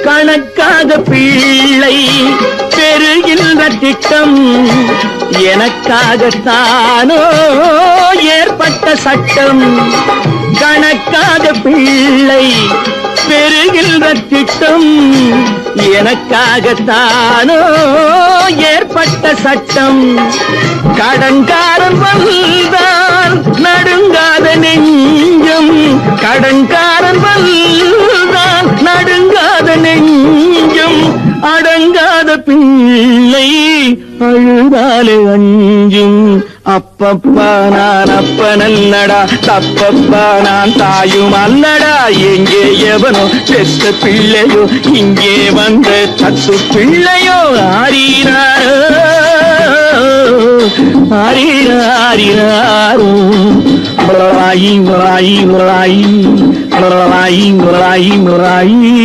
கணக்காக பிள்ளை பெறுகின்ற திட்டம் எனக்காகத்தானோ ஏற்பட்ட சட்டம். கணக்காக பிள்ளை பெறுகின்ற திட்டம் எனக்காகத்தானோ ஏற்பட்ட சட்டம். கடன்காரன் வந்தால் நடுங்காத நெஞ்சம், கடன்காரன் வந்தால் நடுங்காத நெஞ்சம், அடங்காத பிள்ளை அழுதாலே அஞ்சும். அப்பப்பா நான் அப்பனல்லடா, தப்பப்பா நான் தாயும் அல்லடா. எங்கே எவனோ பெற்ற பிள்ளையோ, இங்கே வந்த தத்து பிள்ளையோ. ஆரீராரோ ஆரீராரோ முராயி முராயி முராயி முராயி முராயி முராயி.